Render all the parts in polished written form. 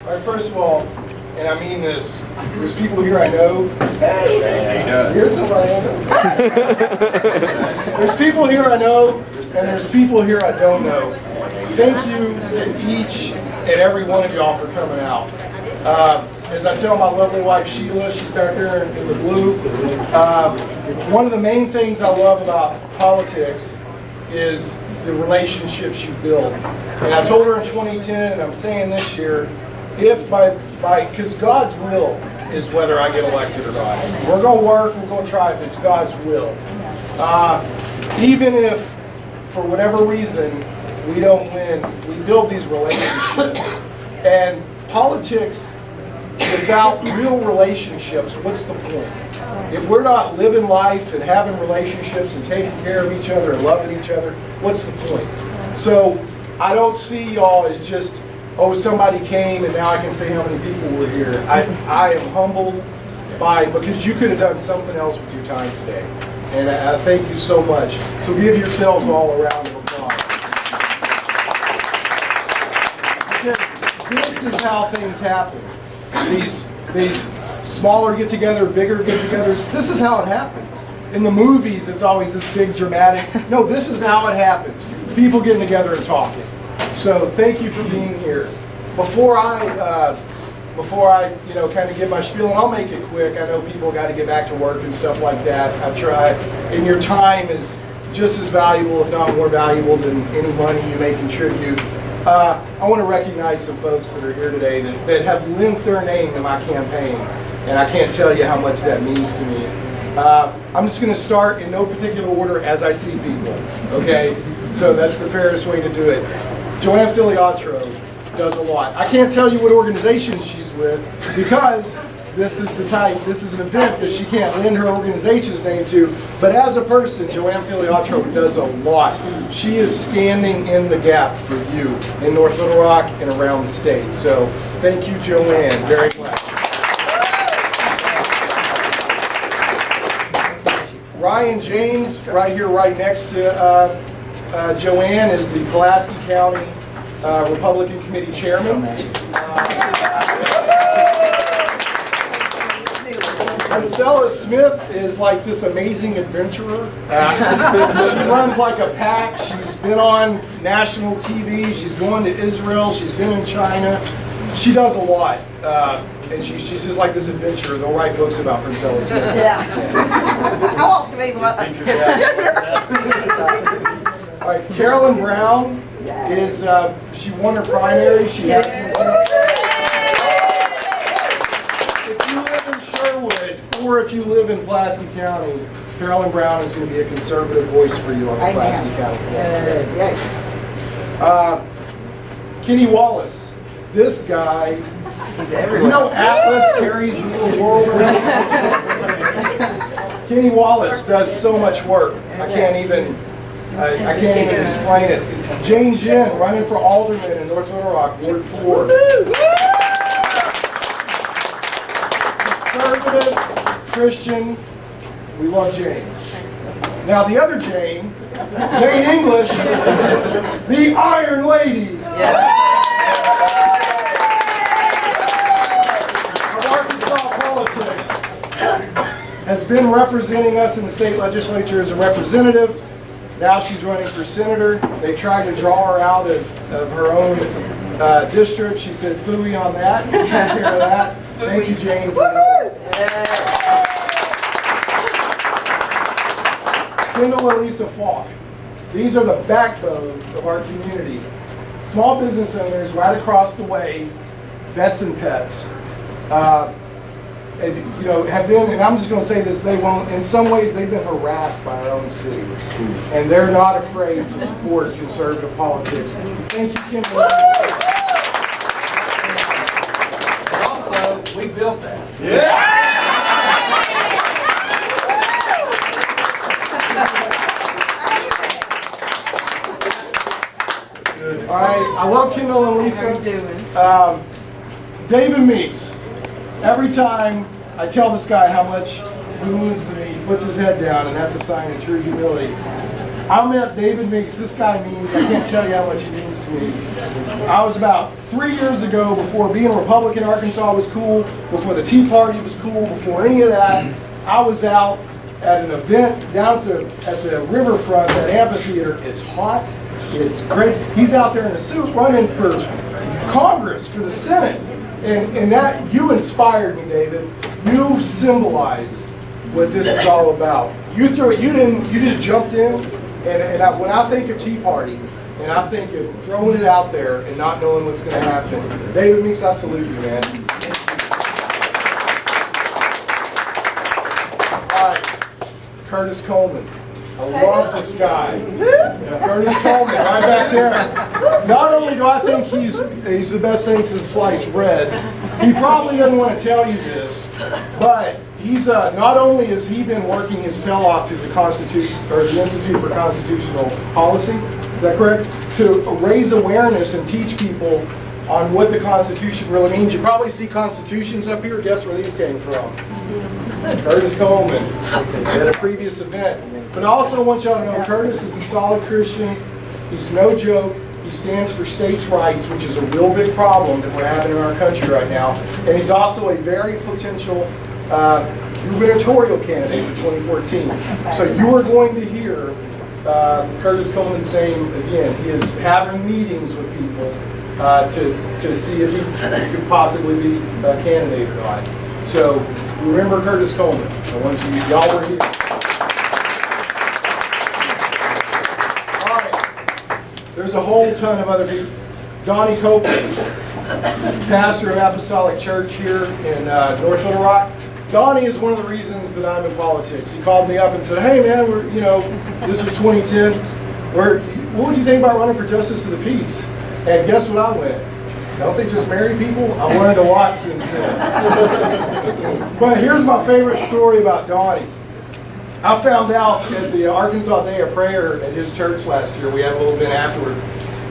All right, first of all, and I mean this, there's people here I know. Hey, here's somebody I know. There's people here I know, and there's people here I don't know. Thank you to each and every one of y'all for coming out. As I tell my lovely wife Sheila, she's back there in the blue, one of the main things I love about politics is the relationships you build. And I told her in 2010, and I'm saying this year, if because God's will is whether I get elected or not. We're going to work, we're going to try, but it's God's will. Even if, for whatever reason, we don't win, we build these relationships. And politics, without real relationships, what's the point? If we're not living life and having relationships and taking care of each other and loving each other, what's the point? So I don't see y'all as just, oh, somebody came and now I can say how many people were here. I am humbled because you could have done something else with your time today. And I thank you so much. So give yourselves all a round of applause. Because this is how things happen. These smaller get-together, bigger get-togethers, this is how it happens. In the movies, it's always this big dramatic. No, this is how it happens. People getting together and talking. So thank you for being here. Before I kind of give my spiel, and I'll make it quick. I know people got to get back to work and stuff like that. I try. And your time is just as valuable, if not more valuable, than any money you may contribute. I want to recognize some folks that are here today that have lent their name to my campaign, and I can't tell you how much that means to me. I'm just going to start in no particular order as I see people, okay? So that's the fairest way to do it. Joanne Filiatro does a lot. I can't tell you what organization she's with because this is an event that she can't lend her organization's name to, but as a person, Joanne Filiatro does a lot. She is standing in the gap for you in North Little Rock and around the state. So thank you, Joanne, very much. Ryan James, right here, right next to Joanne, is the Pulaski County Republican Committee Chairman. Marcella Smith is like this amazing adventurer. She runs like a pack. She's been on national TV. She's going to Israel. She's been in China. She does a lot. And she's just like this adventurer. They'll write books about Marcella Smith. Yeah. I won't believe what. All right, Carolyn Brown is, she won her primary. She has If you live in Sherwood, or if you live in Pulaski County, Carolyn Brown is going to be a conservative voice for you on the Pulaski County. Kenny Wallace. This guy, you know Atlas carries the little world around? Kenny Wallace does so much work. I can't even explain it. Jane Jin, running for alderman in North Little Rock, Ward 4. Conservative, Christian, we love Jane. Now the other Jane, Jane English, the Iron Lady. Has been representing us in the state legislature as a representative. Now she's running for senator. They tried to draw her out of her own district. She said, "Phooey on that." Take care of that. Thank you, Jane. Kendall and Lisa Falk. These are the backbone of our community. Small business owners right across the way, vets and pets. And, have been, and I'm just going to say this, in some ways they've been harassed by our own city. And they're not afraid to support conservative politics. Thank you, Kendall. Also, we built that. Yeah! All right, I love Kendall and Lisa. How are you doing? David Meeks. Every time I tell this guy how much he means to me, he puts his head down, and that's a sign of true humility. I met David Meeks. This guy means, I can't tell you how much he means to me. I was about 3 years ago, before being a Republican Arkansas was cool, before the Tea Party was cool, before any of that, I was out at an event down at the riverfront, that amphitheater. It's hot, it's great. He's out there in a suit running for Congress, for the Senate. And that, you inspired me, David. You symbolize what this is all about. You just jumped in, and when I think of Tea Party, and I think of throwing it out there and not knowing what's going to happen, David Meeks, I salute you, man. All right, Curtis Coleman. I love this guy. Curtis Coleman, right back there. Not only do I think he's the best thing since sliced bread, he probably doesn't want to tell you this, but he's not only has he been working his tail off through the the Institute for Constitutional Policy, is that correct? To raise awareness and teach people on what the Constitution really means. You probably see constitutions up here. Guess where these came from? Curtis Coleman at a previous event. But I also want y'all to know Curtis is a solid Christian. He's no joke. He stands for states' rights, which is a real big problem that we're having in our country right now. And he's also a very potential gubernatorial candidate for 2014. So you are going to hear Curtis Coleman's name again. He is having meetings with people to see if he could possibly be a candidate or not. So remember Curtis Coleman. I want y'all were here. All right. There's a whole ton of other people. Donnie Copeland, pastor of Apostolic Church here in North Little Rock. Donnie is one of the reasons that I'm in politics. He called me up and said, "Hey man, this was 2010. What would you think about running for Justice of the Peace?" And guess what I went? Don't they just marry people? I wanted to watch since then. But here's my favorite story about Donnie. I found out at the Arkansas Day of Prayer at his church last year. We had a little bit afterwards.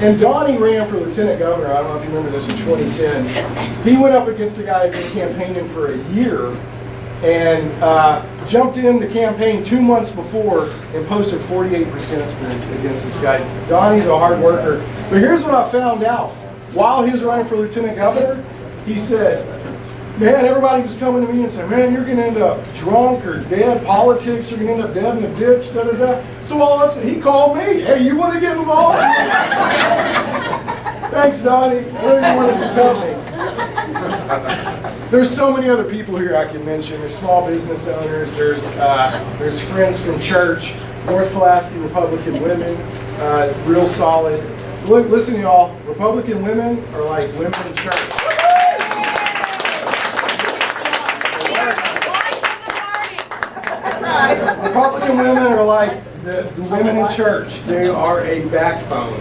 And Donnie ran for lieutenant governor. I don't know if you remember this, in 2010. He went up against a guy who'd been campaigning for a year and jumped in the campaign 2 months before and posted 48% against this guy. Donnie's a hard worker. But here's what I found out. While he was running for lieutenant governor, he said, man, everybody was coming to me and saying, man, you're going to end up drunk or dead, politics, you're going to end up dead in a ditch, da-da-da. So he called me, hey, you want to get involved? Thanks, Donnie. I know you want to support me. There's so many other people here I can mention. There's small business owners. There's friends from church, North Pulaski Republican women, real solid. Look, listen, y'all. Republican women are like women in church. Republican women are like the women in church. They are a backbone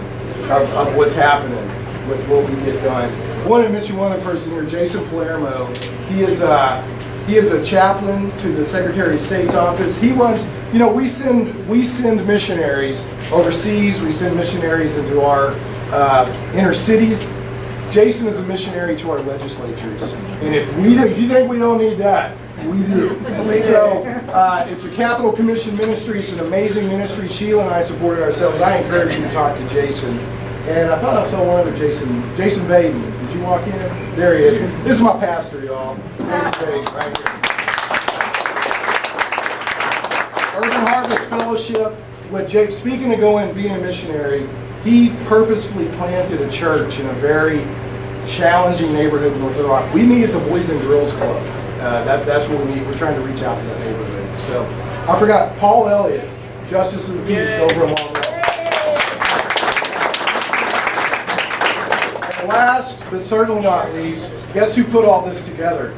of what's happening with what we get done. I want to mention one other person here, Jason Palermo. He is a chaplain to the Secretary of State's office. He runs, we send missionaries overseas. We send missionaries into our inner cities. Jason is a missionary to our legislatures. And if you think we don't need that, we do. So it's a Capital Commission ministry. It's an amazing ministry. Sheila and I supported ourselves. I encourage you to talk to Jason. And I thought I saw one other Jason Baden. Did you walk in? There he is. This is my pastor, y'all. Jason Baden, right here. Urban Harvest Fellowship. Speaking of going and being a missionary, he purposefully planted a church in a very challenging neighborhood in North Little Rock. We meet at the Boys and Girls Club. That's where we meet. We're trying to reach out to that neighborhood. So I forgot Paul Elliott, Justice of the Peace over in Long Beach. And last but certainly not least, guess who put all this together?